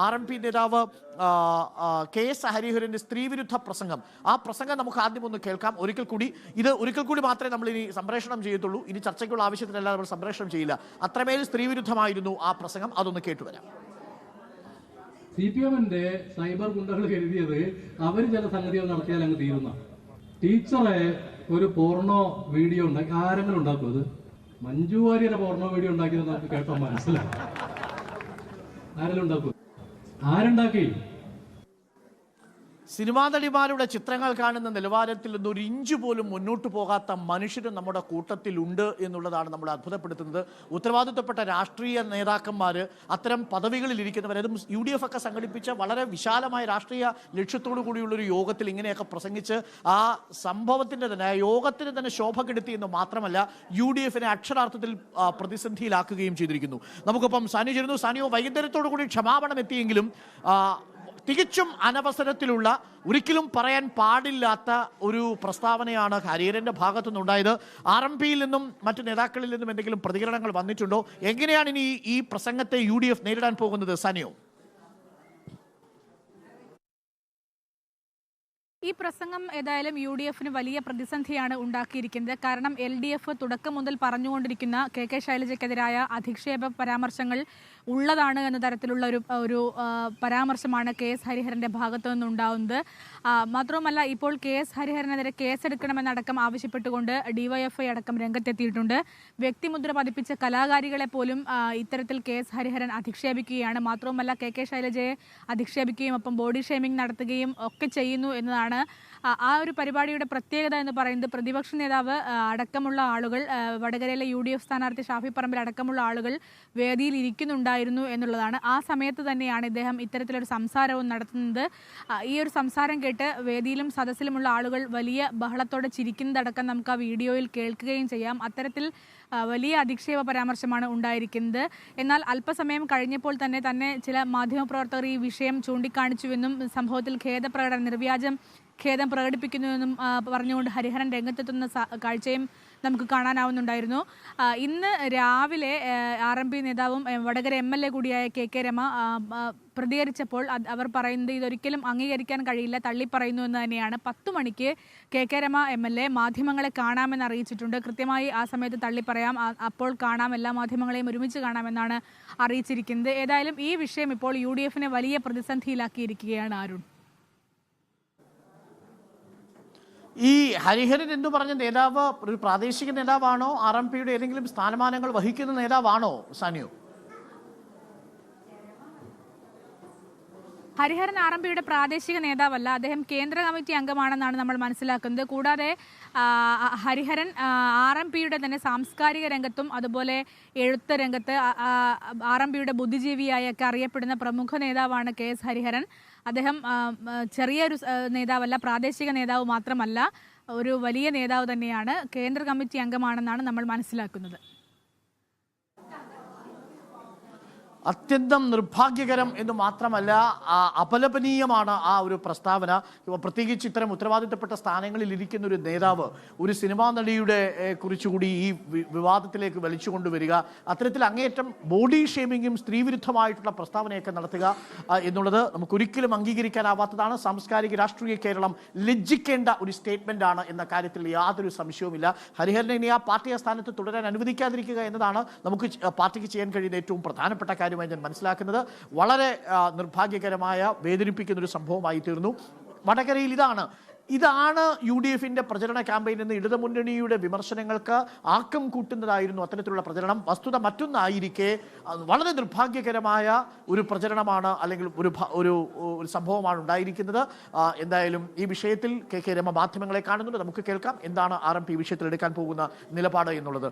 RMP നേതാവ് KS ഹരിഹരന്റെ സ്ത്രീവിരുദ്ധ പ്രസംഗം. ആ പ്രസംഗം നമുക്ക് ആദ്യം ഒന്ന് കേൾക്കാം. ഒരിക്കൽ കൂടി മാത്രമേ നമ്മൾ ഇനി സംപ്രേഷണം ചെയ്യത്തുള്ളൂ. ഇനി ചർച്ചയ്ക്കുള്ള ആവശ്യത്തിനല്ല നമ്മൾ സംപ്രേഷണം ചെയ്യില്ല. അത്രമേൽ സ്ത്രീവിരുദ്ധമായിരുന്നു ആ പ്രസംഗം. അതൊന്ന് കേട്ടുവരാം. CPM-ന്റെ സൈബർ ഗുണ്ടകൾ കരുതിയത് അവർ ചില സംഗതികൾ നടത്തിയാൽ അങ്ങ് തീരുന്ന. ടീച്ചറെ ഒരു പോർണോ വീഡിയോ ഉണ്ടാക്കി ആരെങ്കിലും ഉണ്ടാക്കും. അത് മഞ്ജു വാര്യരുടെ പോർണോ വീഡിയോ ഉണ്ടാക്കിയത് നമുക്ക് കേട്ടോ മനസ്സിലാവും. ആരെങ്കിലും ഉണ്ടാക്കും? ആരുണ്ടാക്കി? സിനിമാ നടിമാരുടെ ചിത്രങ്ങൾ കാണുന്ന നിലവാരത്തിൽ നിന്ന് ഒരു ഇഞ്ച് പോലും മുന്നോട്ട് പോകാത്ത മനുഷ്യരും നമ്മുടെ കൂട്ടത്തിലുണ്ട് എന്നുള്ളതാണ് നമ്മളെ അത്ഭുതപ്പെടുത്തുന്നത്. ഉത്തരവാദിത്വപ്പെട്ട രാഷ്ട്രീയ നേതാക്കന്മാർ, അത്തരം പദവികളിൽ ഇരിക്കുന്നവർ, അതും UDF ഒക്കെ സംഘടിപ്പിച്ച വളരെ വിശാലമായ രാഷ്ട്രീയ ലക്ഷ്യത്തോടു കൂടിയുള്ളൊരു യോഗത്തിൽ ഇങ്ങനെയൊക്കെ പ്രസംഗിച്ച് ആ സംഭവത്തിൻ്റെ തന്നെ യോഗത്തിന് തന്നെ ശോഭ കെടുത്തി എന്ന് മാത്രമല്ല UDF-നെ അക്ഷരാർത്ഥത്തിൽ പ്രതിസന്ധിയിലാക്കുകയും ചെയ്തിരിക്കുന്നു. നമുക്കിപ്പം സാനിയോ ചേരുന്നു. സാനിയോ, വൈകുന്നേരത്തോടു കൂടി ക്ഷമാപണം എത്തിയെങ്കിലും തികച്ചും അനവസരത്തിലുള്ള, ഒരിക്കലും പറയാൻ പാടില്ലാത്ത ഒരു പ്രസ്താവനയാണ് ഹരിഹരന്റെ ഭാഗത്തു നിന്നുണ്ടായത്. RMP-യിൽ നിന്നും മറ്റു നേതാക്കളിൽ നിന്നും എന്തെങ്കിലും പ്രതികരണങ്ങൾ വന്നിട്ടുണ്ടോ? എങ്ങനെയാണ് ഇനി ഈ പ്രസംഗത്തെ UDF നേരിടാൻ പോകുന്നത് സാനിയോ? ഈ പ്രസംഗം ഏതായാലും UDF-ന് വലിയ പ്രതിസന്ധിയാണ് ഉണ്ടാക്കിയിരിക്കുന്നത്. കാരണം LDF തുടക്കം മുതൽ പറഞ്ഞുകൊണ്ടിരിക്കുന്ന KK ശൈലജയ്ക്കെതിരായ അധിക്ഷേപ പരാമർശങ്ങൾ ഉള്ളതാണ് എന്ന തരത്തിലുള്ള ഒരു പരാമർശമാണ് KS ഹരിഹരന്റെ ഭാഗത്തു നിന്നുണ്ടാവുന്നത്. മാത്രവുമല്ല, ഇപ്പോൾ KS ഹരിഹരനെതിരെ കേസെടുക്കണമെന്നടക്കം ആവശ്യപ്പെട്ടുകൊണ്ട് DYFI അടക്കം രംഗത്തെത്തിയിട്ടുണ്ട്. വ്യക്തിമുദ്ര പതിപ്പിച്ച കലാകാരികളെ പോലും ഇത്തരത്തിൽ KS ഹരിഹരൻ അധിക്ഷേപിക്കുകയാണ്. മാത്രവുമല്ല, KK ശൈലജയെ അധിക്ഷേപിക്കുകയും ഒപ്പം ബോഡി ഷേമിംഗ് നടത്തുകയും ഒക്കെ ചെയ്യുന്നു എന്നതാണ് ആ ഒരു പരിപാടിയുടെ പ്രത്യേകത എന്ന് പറയുന്നത്. പ്രതിപക്ഷ നേതാവ് അടക്കമുള്ള ആളുകൾ, വടകരയിലെ UDF സ്ഥാനാർത്ഥി ഷാഫി പറമ്പിൽ അടക്കമുള്ള ആളുകൾ വേദിയിൽ ഇരിക്കുന്നുണ്ടായിരുന്നു എന്നുള്ളതാണ്. ആ സമയത്ത് തന്നെയാണ് ഇദ്ദേഹം ഇത്തരത്തിലൊരു സംസാരവും നടത്തുന്നത്. ഈ ഒരു സംസാരം കേട്ട് വേദിയിലും സദസ്സിലുമുള്ള ആളുകൾ വലിയ ബഹളത്തോടെ ചിരിക്കുന്നതടക്കം നമുക്ക് ആ വീഡിയോയിൽ കേൾക്കുകയും ചെയ്യാം. അത്തരത്തിൽ വലിയ അധിക്ഷേപ പരാമർശമാണ് ഉണ്ടായിരിക്കുന്നത്. എന്നാൽ അല്പസമയം കഴിഞ്ഞപ്പോൾ തന്നെ ചില മാധ്യമപ്രവർത്തകർ ഈ വിഷയം ചൂണ്ടിക്കാണിച്ചുവെന്നും സംഭവത്തിൽ നിർവ്യാജം ഖേദം പ്രകടിപ്പിക്കുന്നുവെന്നും പറഞ്ഞുകൊണ്ട് ഹരിഹരൻ രംഗത്തെത്തുന്ന കാഴ്ചയും നമുക്ക് കാണാനാവുന്നുണ്ടായിരുന്നു. ഇന്ന് രാവിലെ RMP നേതാവും വടകര MLA കൂടിയായ KK രമ പ്രതികരിച്ചപ്പോൾ അവർ പറയുന്നത് ഇതൊരിക്കലും അംഗീകരിക്കാൻ കഴിയില്ല, തള്ളിപ്പറയുന്നു എന്ന് തന്നെയാണ്. 10 മണിക്ക് KK രമ MLA മാധ്യമങ്ങളെ കാണാമെന്ന് അറിയിച്ചിട്ടുണ്ട്. കൃത്യമായി ആ സമയത്ത് തള്ളിപ്പറയാം, അപ്പോൾ കാണാം, എല്ലാ മാധ്യമങ്ങളെയും ഒരുമിച്ച് കാണാമെന്നാണ് അറിയിച്ചിരിക്കുന്നത്. ഏതായാലും ഈ വിഷയം ഇപ്പോൾ UDF-നെ വലിയ പ്രതിസന്ധിയിലാക്കിയിരിക്കുകയാണ്. അരുൺ, ഈ ഹരിഹരൻ എന്ന് പറഞ്ഞ നേതാവ് ഒരു പ്രാദേശിക നേതാവാണോ? RMP-യുടെ ഏതെങ്കിലും സ്ഥാനമാനങ്ങൾ വഹിക്കുന്ന നേതാവാണോ സാനിയോ? ഹരിഹരൻ RMP-യുടെ പ്രാദേശിക നേതാവല്ല, അദ്ദേഹം കേന്ദ്ര കമ്മിറ്റി അംഗമാണെന്നാണ് നമ്മൾ മനസ്സിലാക്കുന്നത്. കൂടാതെ ഹരിഹരൻ RMP-യുടെ തന്നെ സാംസ്കാരിക രംഗത്തും അതുപോലെ എഴുത്ത് രംഗത്ത് RMP-യുടെ ബുദ്ധിജീവിയായൊക്കെ അറിയപ്പെടുന്ന പ്രമുഖ നേതാവാണ് KS ഹരിഹരൻ. അദ്ദേഹം ചെറിയൊരു നേതാവല്ല, പ്രാദേശിക നേതാവ് മാത്രമല്ല, ഒരു വലിയ നേതാവ് തന്നെയാണ്. കേന്ദ്ര കമ്മിറ്റി അംഗമാണെന്നാണ് നമ്മൾ മനസ്സിലാക്കുന്നത്. അത്യന്തം നിർഭാഗ്യകരം എന്ന് മാത്രമല്ല അപലപനീയമാണ് ആ ഒരു പ്രസ്താവന. പ്രത്യേകിച്ച് ഇത്തരം ഉത്തരവാദിത്തപ്പെട്ട സ്ഥാനങ്ങളിൽ ഇരിക്കുന്ന ഒരു നേതാവ് ഒരു സിനിമാ നടിയുടെ കുറിച്ചുകൂടി ഈ വിവാദത്തിലേക്ക് വലിച്ചു കൊണ്ടുവരിക, അത്തരത്തിൽ അങ്ങേയറ്റം ബോഡി ഷേമിങ്ങും സ്ത്രീവിരുദ്ധമായിട്ടുള്ള പ്രസ്താവനയൊക്കെ നടത്തുക എന്നുള്ളത് നമുക്കൊരിക്കലും അംഗീകരിക്കാനാവാത്തതാണ്. സാംസ്കാരിക രാഷ്ട്രീയ കേരളം ലജ്ജിക്കേണ്ട ഒരു സ്റ്റേറ്റ്മെന്റ് ആണ് എന്ന കാര്യത്തിൽ യാതൊരു സംശയവുമില്ല. ഹരിഹരനെ ഇനി ആ പാർട്ടി സ്ഥാനത്ത് തുടരാൻ അനുവദിക്കാതിരിക്കുക എന്നതാണ് നമുക്ക് പാർട്ടിക്ക് ചെയ്യാൻ കഴിയുന്ന ഏറ്റവും പ്രധാനപ്പെട്ട കാര്യം ഞാൻ മനസ്സിലാക്കുന്നത്. വളരെ നിർഭാഗ്യകരമായ, വേദനിപ്പിക്കുന്ന ഒരു സംഭവമായി തീർന്നു. വടകരയിൽ ഇതാണ് UDF-ന്റെ പ്രചരണ ക്യാമ്പയിൻ എന്ന് ഇടതുമുന്നണിയുടെ വിമർശനങ്ങൾക്ക് ആക്കം കൂട്ടുന്നതായിരുന്നു അത്തരത്തിലുള്ള പ്രചരണം. വസ്തുത മറ്റൊന്നായിരിക്കെ വളരെ നിർഭാഗ്യകരമായ ഒരു പ്രചരണമാണ്, അല്ലെങ്കിൽ ഒരു സംഭവമാണ് ഉണ്ടായിരിക്കുന്നത്. എന്തായാലും ഈ വിഷയത്തിൽ KK രമ മാധ്യമങ്ങളെ കാണുന്നുണ്ട്. നമുക്ക് കേൾക്കാം എന്താണ് RMP വിഷയത്തിൽ എടുക്കാൻ പോകുന്ന നിലപാട് എന്നുള്ളത്.